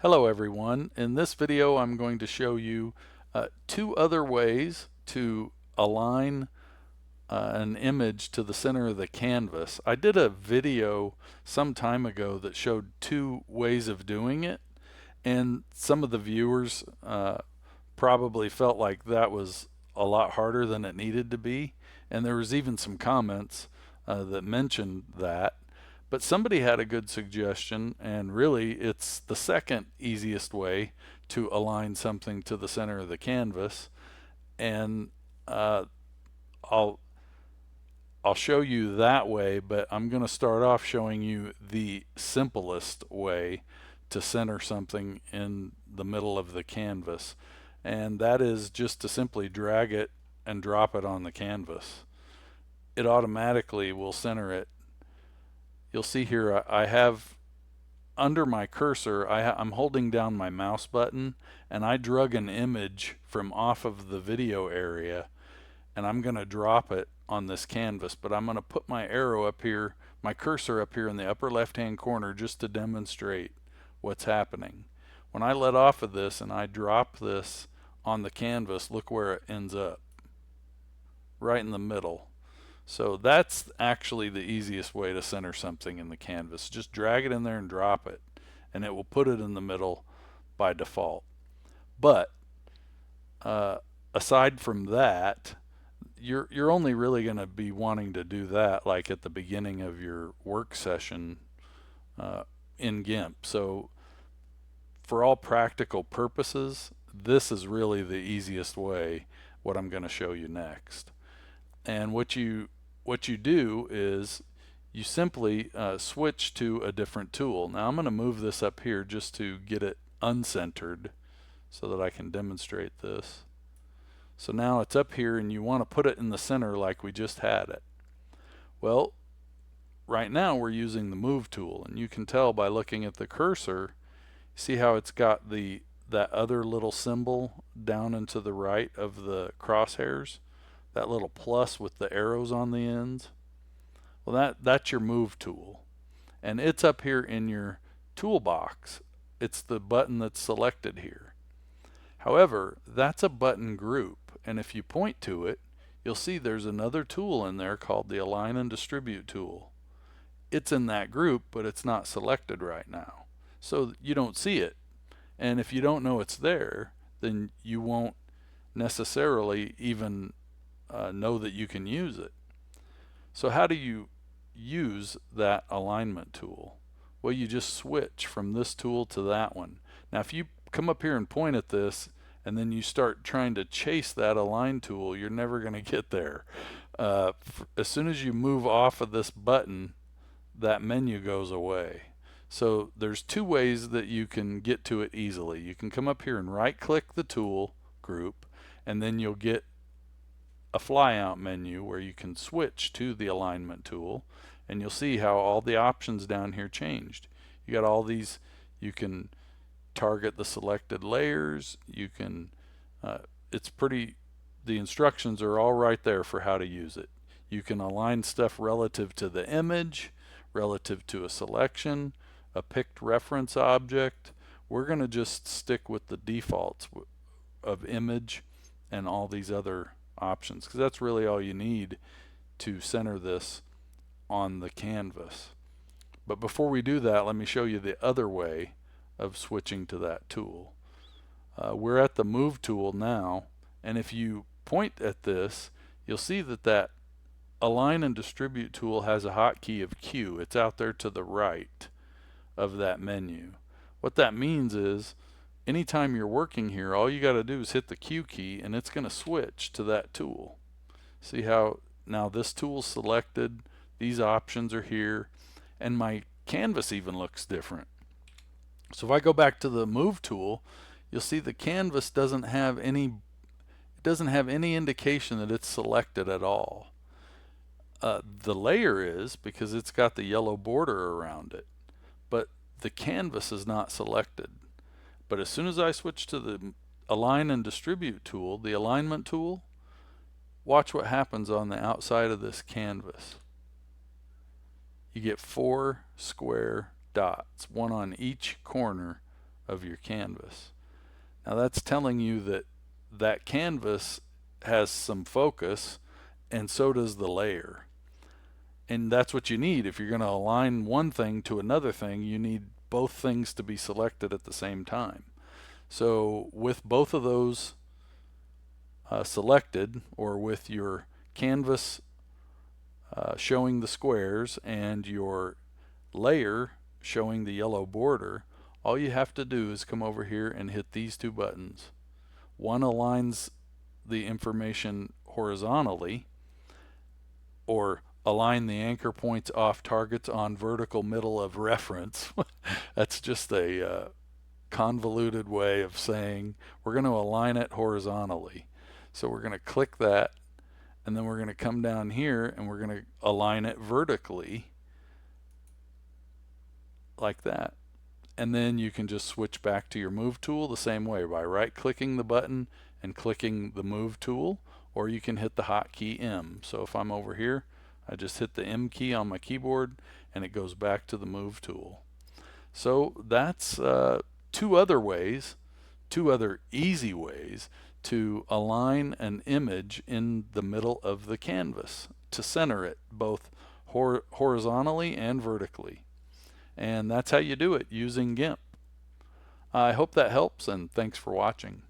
Hello everyone. In this video I'm going to show you two other ways to align an image to the center of the canvas. I did a video some time ago that showed two ways of doing it, and some of the viewers probably felt like that was a lot harder than it needed to be, and there was even some comments that mentioned that. But somebody had a good suggestion, and really it's the second easiest way to align something to the center of the canvas. And I'll show you that way, but I'm going to start off showing you the simplest way to center something in the middle of the canvas. And that is just to simply drag it and drop it on the canvas. It automatically will center it. You'll see here I have under my cursor, I'm holding down my mouse button, and I drug an image from off of the video area, and I'm going to drop it on this canvas, but I'm going to put my arrow up here, my cursor up here in the upper left hand corner, just to demonstrate what's happening. When I let off of this and I drop this on the canvas, look where it ends up, right in the middle. So that's actually the easiest way to center something in the canvas. Just drag it in there and drop it, and it will put it in the middle by default. But aside from that, you're only really going to be wanting to do that like at the beginning of your work session in GIMP. So for all practical purposes, this is really the easiest way, what I'm going to show you next. And what you do is you simply switch to a different tool. Now I'm going to move this up here just to get it uncentered so that I can demonstrate this. So now it's up here and you want to put it in the center like we just had it. Well, right now we're using the move tool, and you can tell by looking at the cursor, see how it's got that other little symbol down and to the right of the crosshairs, that little plus with the arrows on the ends. Well, that's your move tool, and it's up here in your toolbox. It's the button that's selected here. However, that's a button group, and if you point to it, you'll see there's another tool in there called the Align and Distribute tool. It's in that group, but it's not selected right now, so you don't see it. And if you don't know it's there, then you won't necessarily even know that you can use it. So how do you use that alignment tool? Well, you just switch from this tool to that one. Now if you come up here and point at this and then you start trying to chase that align tool, you're never going to get there. As soon as you move off of this button, that menu goes away. So there's two ways that you can get to it easily. You can come up here and right click the tool group, and then you'll get a flyout menu where you can switch to the alignment tool, and you'll see how all the options down here changed. You got all these. You can target the selected layers. You can it's pretty, the instructions are all right there for how to use it. You can align stuff relative to the image, relative to a selection, a picked reference object. We're going to just stick with the defaults of image and all these other options, because that's really all you need to center this on the canvas. But before we do that, let me show you the other way of switching to that tool. We're at the move tool now, and if you point at this, you'll see that align and distribute tool has a hotkey of Q. It's out there to the right of that menu. What that means is anytime you're working here, all you got to do is hit the Q key and it's going to switch to that tool. See how now this tool's selected, these options are here, and my canvas even looks different. So if I go back to the move tool, you'll see the canvas doesn't have any indication that it's selected at all. The layer is, because it's got the yellow border around it, but the canvas is not selected. But as soon as I switch to the Align and Distribute tool, the alignment tool, watch what happens on the outside of this canvas. You get 4 square dots, one on each corner of your canvas. Now that's telling you that that canvas has some focus, and so does the layer. And that's what you need. If you're going to align one thing to another thing, you need both things to be selected at the same time. So with both of those selected, or with your canvas showing the squares and your layer showing the yellow border, all you have to do is come over here and hit these two buttons. One aligns the information horizontally, or align the anchor points off targets on vertical middle of reference. That's just a convoluted way of saying we're going to align it horizontally. So we're going to click that, and then we're going to come down here and we're going to align it vertically like that. And then you can just switch back to your move tool the same way by right clicking the button and clicking the move tool, or you can hit the hotkey M. So if I'm over here, I just hit the M key on my keyboard and it goes back to the move tool. So that's two other easy ways to align an image in the middle of the canvas, to center it both horizontally and vertically. And that's how you do it using GIMP. I hope that helps, and thanks for watching.